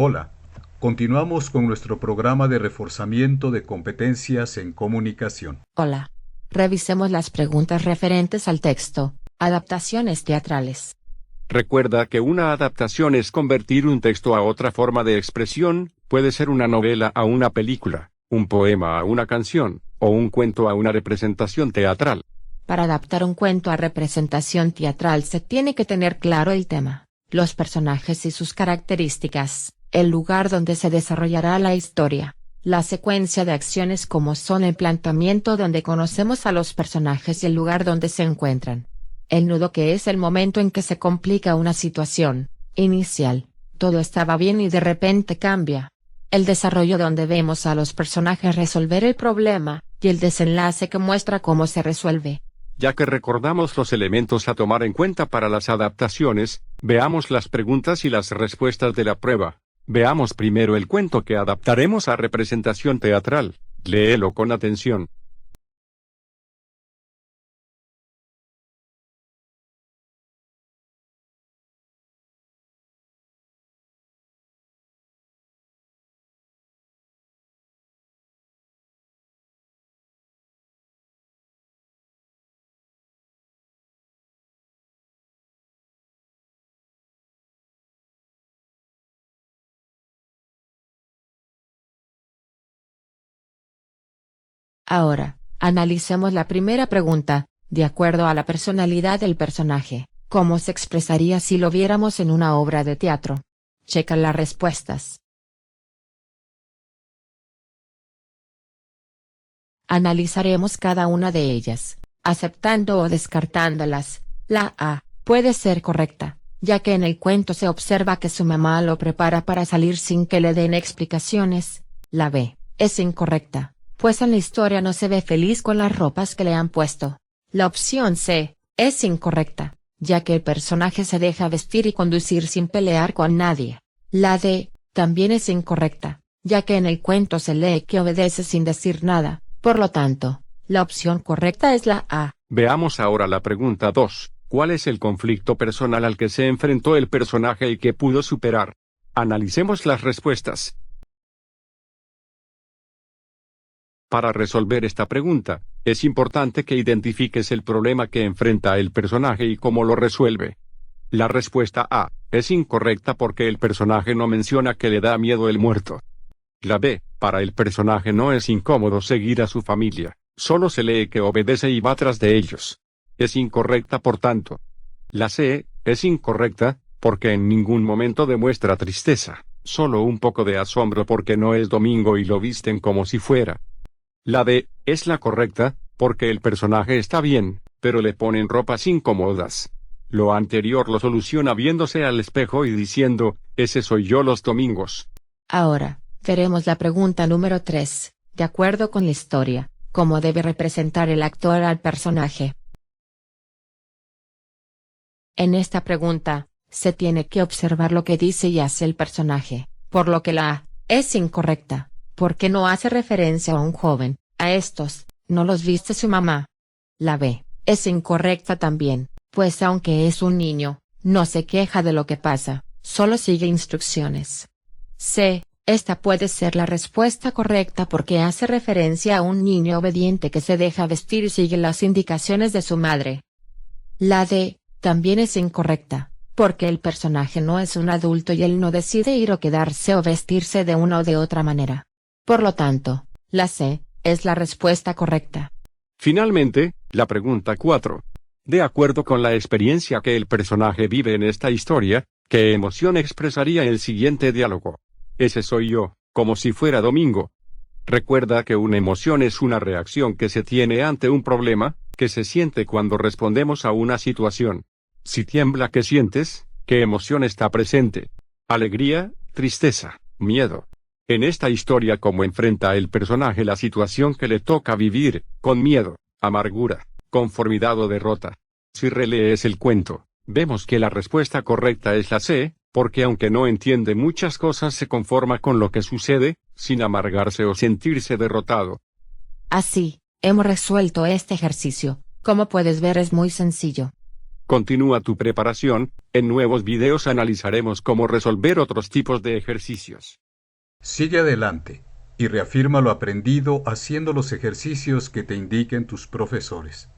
Hola, continuamos con nuestro programa de reforzamiento de competencias en comunicación. Hola. Revisemos las preguntas referentes al texto. Adaptaciones teatrales. Recuerda que una adaptación es convertir un texto a otra forma de expresión, puede ser una novela a una película, un poema a una canción, o un cuento a una representación teatral. Para adaptar un cuento a representación teatral se tiene que tener claro el tema, los personajes y sus características, el lugar donde se desarrollará la historia, la secuencia de acciones como son el planteamiento donde conocemos a los personajes y el lugar donde se encuentran. El nudo, que es el momento en que se complica una situación inicial, todo estaba bien y de repente cambia. El desarrollo, donde vemos a los personajes resolver el problema, y el desenlace, que muestra cómo se resuelve. Ya que recordamos los elementos a tomar en cuenta para las adaptaciones, veamos las preguntas y las respuestas de la prueba. Veamos primero el cuento que adaptaremos a representación teatral. Léelo con atención. Ahora, analicemos la primera pregunta. De acuerdo a la personalidad del personaje, ¿cómo se expresaría si lo viéramos en una obra de teatro? Checa las respuestas. Analizaremos cada una de ellas, aceptando o descartándolas. La A puede ser correcta, ya que en el cuento se observa que su mamá lo prepara para salir sin que le den explicaciones. La B es incorrecta, pues en la historia no se ve feliz con las ropas que le han puesto. La opción C es incorrecta, ya que el personaje se deja vestir y conducir sin pelear con nadie. La D también es incorrecta, ya que en el cuento se lee que obedece sin decir nada. Por lo tanto, la opción correcta es la A. Veamos ahora la pregunta 2. ¿Cuál es el conflicto personal al que se enfrentó el personaje y que pudo superar? Analicemos las respuestas. Para resolver esta pregunta, es importante que identifiques el problema que enfrenta el personaje y cómo lo resuelve. La respuesta A es incorrecta porque el personaje no menciona que le da miedo el muerto. La B, para el personaje no es incómodo seguir a su familia, solo se lee que obedece y va tras de ellos. Es incorrecta por tanto. La C es incorrecta, porque en ningún momento demuestra tristeza, solo un poco de asombro porque no es domingo y lo visten como si fuera. La D es la correcta, porque el personaje está bien, pero le ponen ropas incómodas. Lo anterior lo soluciona viéndose al espejo y diciendo, ese soy yo los domingos. Ahora, veremos la pregunta número 3. De acuerdo con la historia, ¿cómo debe representar el actor al personaje? En esta pregunta, se tiene que observar lo que dice y hace el personaje, por lo que la A es incorrecta, porque no hace referencia a un joven. A estos, no los viste su mamá. La B es incorrecta también, pues aunque es un niño, no se queja de lo que pasa, solo sigue instrucciones. C, esta puede ser la respuesta correcta porque hace referencia a un niño obediente que se deja vestir y sigue las indicaciones de su madre. La D también es incorrecta, porque el personaje no es un adulto y él no decide ir o quedarse o vestirse de una o de otra manera. Por lo tanto, la C es la respuesta correcta. Finalmente, la pregunta 4. De acuerdo con la experiencia que el personaje vive en esta historia, ¿qué emoción expresaría el siguiente diálogo? Ese soy yo, como si fuera domingo. Recuerda que una emoción es una reacción que se tiene ante un problema, que se siente cuando respondemos a una situación. Si tiembla, ¿qué sientes? ¿Qué emoción está presente? Alegría, tristeza, miedo. En esta historia, ¿cómo enfrenta el personaje la situación que le toca vivir? Con miedo, amargura, conformidad o derrota. Si relees el cuento, vemos que la respuesta correcta es la C, porque aunque no entiende muchas cosas se conforma con lo que sucede, sin amargarse o sentirse derrotado. Así, hemos resuelto este ejercicio. Como puedes ver, es muy sencillo. Continúa tu preparación, en nuevos videos analizaremos cómo resolver otros tipos de ejercicios. Sigue adelante y reafirma lo aprendido haciendo los ejercicios que te indiquen tus profesores.